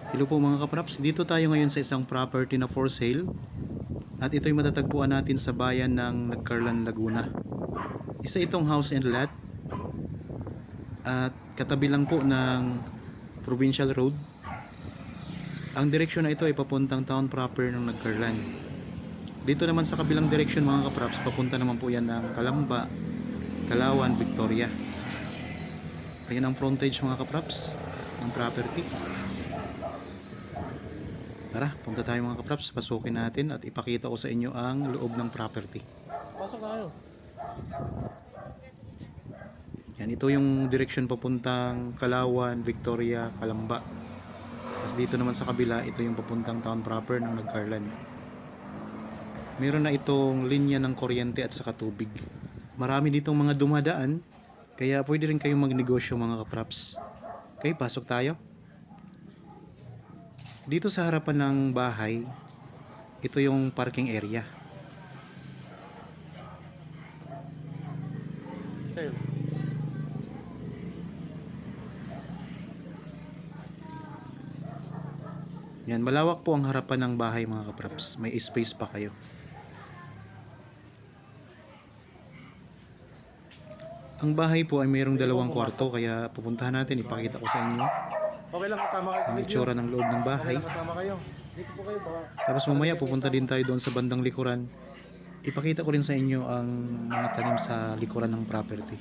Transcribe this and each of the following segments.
Hello po mga kapraps, dito tayo ngayon sa isang property na for sale at ito'y matatagpuan natin sa bayan ng Nagcarlan, Laguna. Isa itong house and lot at katabi lang po ng Provincial Road. Ang direksyon na ito ay papuntang town proper ng Nagcarlan. Dito naman sa kabilang direksyon mga kapraps, papunta naman po yan ng Calamba, Calauan, Victoria. Ayan ang frontage mga kapraps ng property. Tara, punta tayo mga kapraps, pasukin natin at ipakita ko sa inyo ang loob ng property. Pasok na kayo. Yan, ito yung direksyon papuntang Calauan, Victoria, Calamba. Tapos dito naman sa kabila, ito yung papuntang town proper ng Nagcarlan. Meron na itong linya ng kuryente at saka tubig. Marami ditong mga dumadaan, kaya pwede rin kayong magnegosyo mga kapraps. Okay, pasok tayo. Dito sa harapan ng bahay, ito yung parking area. Sale. Yan, malawak po ang harapan ng bahay mga kapraps. May space pa kayo. Ang bahay po ay mayroong dalawang kwarto, kaya pupuntahan natin, ipakita ko sa inyo Okay lang kasama kayo sa ang video. itsura ng loob ng Okay bahay. lang kasama kayo. Dito po kayo baka. Tapos mamaya pupunta din tayo doon sa bandang likuran. Ipakita ko rin sa inyo ang mga tanim sa likuran ng property.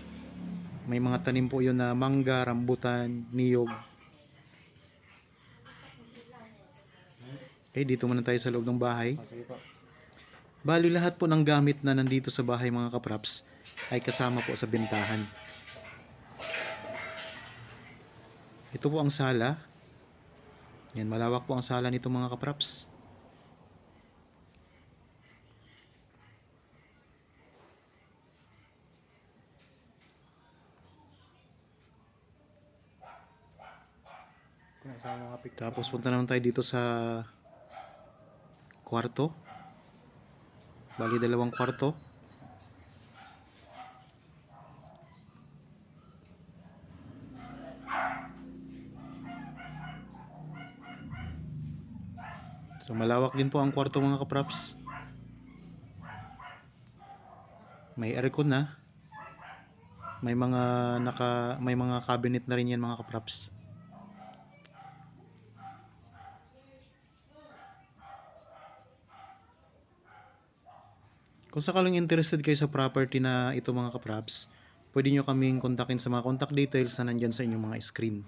May mga tanim po yun na mangga, rambutan, niyog. Okay, dito muna tayo sa loob ng bahay. Sige po. Bali lahat po ng gamit na nandito sa bahay mga kapraps ay kasama po sa bentahan. Ito po ang sala. Yan, malawak po ang sala nito mga kapraps. Kung kasama mga picture. Tapos punta naman tayo dito sa kwarto. Bali dalawang kwarto. So malawak din po ang kwarto mga kapraps. May aircon na. May mga cabinet na rin yan mga kapraps. Kung sakaling interested kayo sa property na ito mga kapraps, pwede nyo kaming kontakin sa mga contact details na nandyan sa inyong mga screen.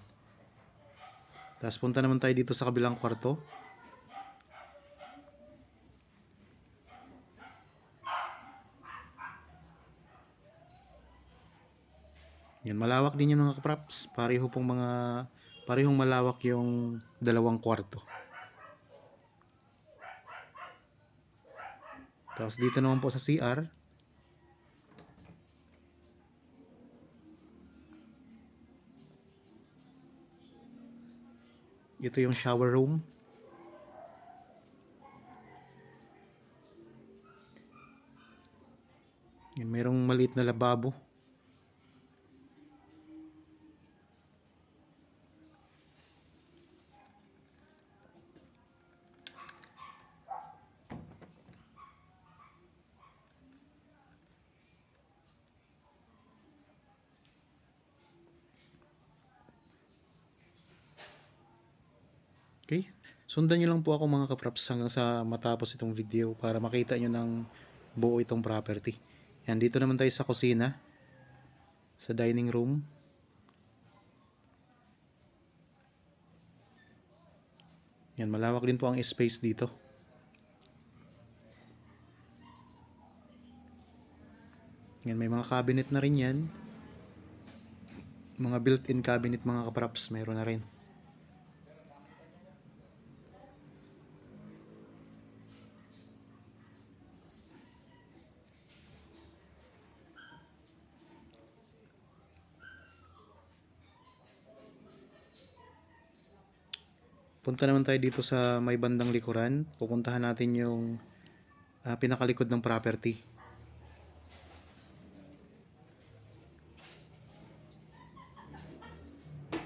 Tapos punta naman tayo dito sa kabilang kwarto. Yan, malawak din yung mga kapraps. Parehong malawak yung dalawang kwarto. Tapos dito naman po sa CR. Ito yung shower room. Yan, merong maliit na lababo. Okay, sundan nyo lang po ako mga kapraps hanggang sa matapos itong video para makita nyo ng buo itong property. Yan, dito naman tayo sa kusina, sa dining room. Yan, malawak din po ang space dito. Yan, may mga cabinet na rin yan. Mga built-in cabinet mga kapraps, mayroon na rin. Punta naman tayo dito sa may bandang likuran. Pupuntahan natin yung pinakalikod ng property.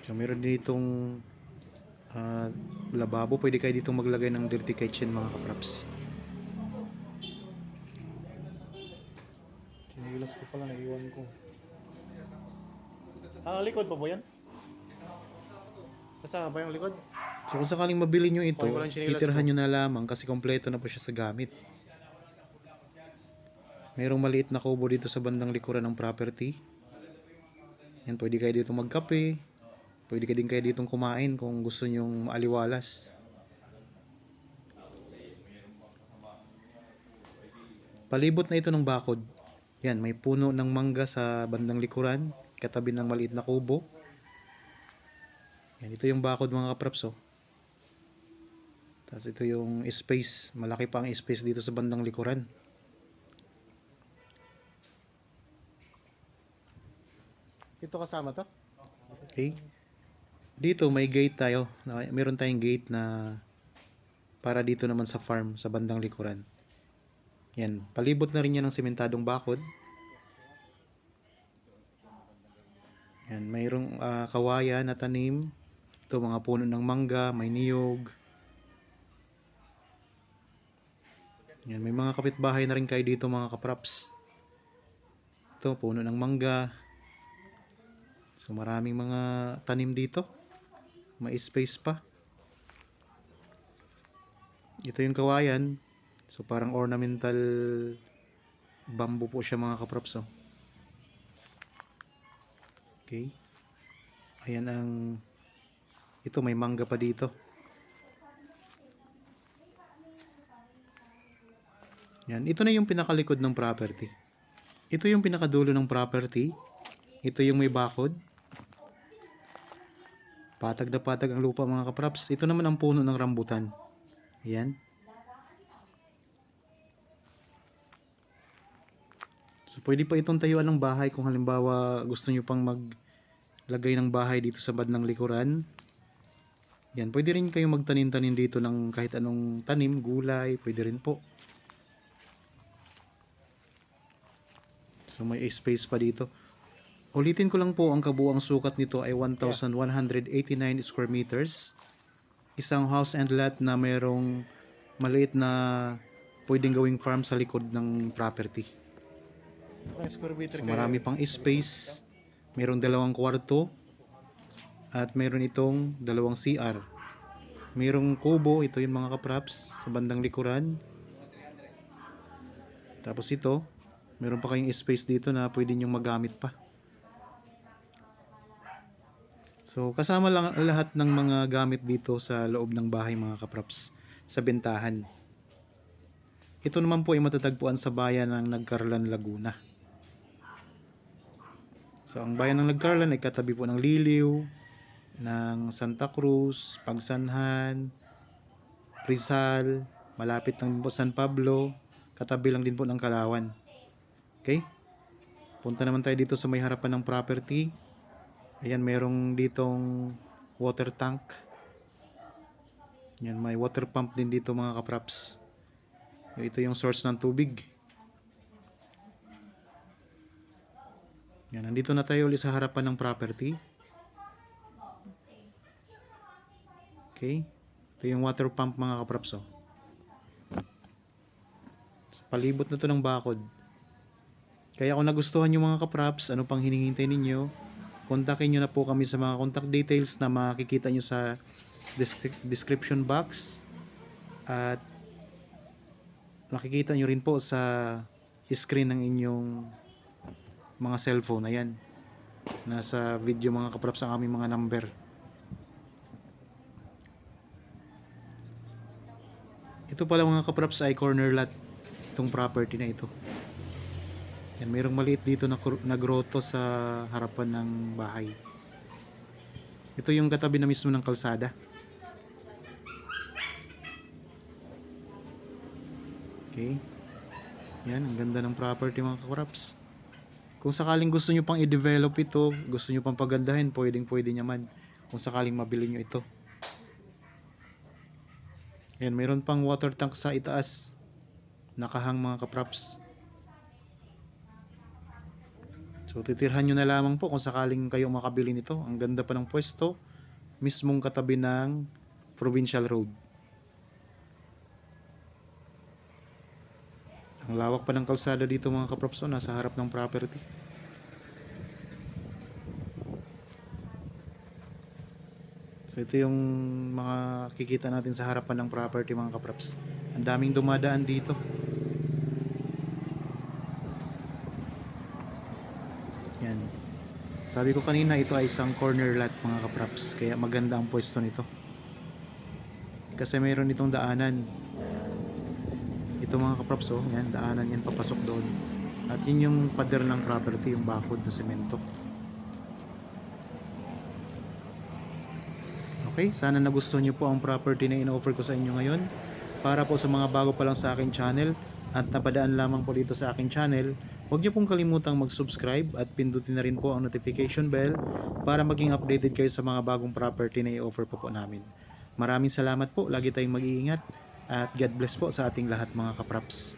So meron din itong lababo. Pwede kayo dito maglagay ng dirty kitchen mga kapraps. Sinilas ko pala, naiwan ko. Likod pa po yan? Kasama ba yung likod? So kung sakaling mabili nyo ito, Okay, walang sinilas titirhan ko. nyo na lamang kasi kompleto na po siya sa gamit. Mayroong maliit na kubo dito sa bandang likuran ng property. Yan, pwede kayo dito magkape. Pwede ka din kayo dito kumain kung gusto nyong maaliwalas. Palibot na ito ng bakod. Yan, may puno ng mangga sa bandang likuran, katabi ng maliit na kubo. Yan, ito yung bakod mga kapraps, oh. Tapos ito yung space, malaki pa ang space dito sa bandang likuran. Ito kasama to? Okay. Dito may gate tayo. Meron tayong gate na para dito naman sa farm sa bandang likuran. Yan, palibot na rin yan ng sementadong bakod. Yan, mayroong kawayan na tanim. Ito mga puno ng mangga, may niyog. Yan, may mga kapitbahay na rin kayo dito mga kapraps. Ito, puno ng mangga. So maraming mga tanim dito. May space pa. Ito yung kawayan. So parang ornamental bamboo po siya mga kapraps, oh. Okay. Ayan ang ito, may mangga pa dito. Yan, ito na yung pinakalikod ng property. Ito yung pinakadulo ng property. Ito yung may bakod. Patag na patag ang lupa mga kapraps. Ito naman ang puno ng rambutan. Ayan. So, pwede pa itong tayuan ng bahay kung halimbawa gusto nyo pang maglagay ng bahay dito sa bandang likuran. Yan, pwede rin kayo magtanim-tanim dito ng kahit anong tanim, gulay, pwede rin po. So may space pa dito. Ulitin ko lang po, ang kabuang sukat nito ay 1,189 square meters. Isang house and lot na mayroong maliit na pwedeng gawing farm sa likod ng property. Ang square meter So marami pang space. Mayroong 2 kwarto. At mayroon itong 2 CR. Mayroong kubo, ito yung mga kapraps sa bandang likuran. Tapos ito, mayroon pa kayong space dito na pwede nyong magamit pa. So kasama lang lahat ng mga gamit dito sa loob ng bahay mga kapraps sa bentahan. Ito naman po ay matatagpuan sa bayan ng Nagcarlan, Laguna. So ang bayan ng Nagcarlan ay katabi po ng Liliw, ng Santa Cruz, Pagsanhan, Rizal, malapit lang din po San Pablo, katabi lang din po ng Kalawan. Okay? Punta naman tayo dito sa may harapan ng property. Ayan, merong ditong water tank. Yan, may water pump din dito mga kapraps. Ito yung source ng tubig. Yan, nandito na tayo ulit sa harapan ng property. Okay. Ito yung water pump mga kapraps, oh. So, palibot na to ng bakod. Kaya kung nagustuhan nyo mga kapraps, ano pang hinihintay ninyo, kontakin nyo na po kami sa mga contact details na makikita nyo sa description box. At makikita nyo rin po sa screen ng inyong mga cellphone. Ayan, nasa video mga kapraps ang aming mga number. Ito pala mga kapraps ay corner lot itong property na ito. Yan, mayroong maliit dito na grotto sa harapan ng bahay. Ito yung katabi na mismo ng kalsada. Okay. Yan, ang ganda ng property mga kapraps. Kung sakaling gusto nyo pang i-develop ito, gusto nyo pang pagandahin, pwede naman. Kung sakaling mabili nyo ito. Yan, mayroon pang water tank sa itaas. Nakahang mga kapraps. So titirhan nyo na lamang po kung sakaling kayo makabili nito. Ang ganda pa ng pwesto. Mismong katabi ng Provincial Road. Ang lawak pa ng kalsada dito mga kaprops, oh, nasa harap ng property. So ito yung mga kikita natin sa harapan ng property mga kaprops. Ang daming dumadaan dito. Yan. Sabi ko kanina, ito ay isang corner lot mga kaprops, kaya maganda ang pwesto nito. Kasi mayroon itong daanan. Ito mga kaprops, oh, yan, daanan yan papasok doon. At yun yung pader ng property, yung bakod na semento. Okay, sana nagustuhan nyo po ang property na in-offer ko sa inyo ngayon. Para po sa mga bago pa lang sa aking channel at napadaan lamang po dito sa aking channel, huwag nyo pong kalimutang mag-subscribe at pindutin na rin po ang notification bell para maging updated kayo sa mga bagong property na i-offer po namin. Maraming salamat po, lagi tayong mag-iingat at God bless po sa ating lahat mga kaprops.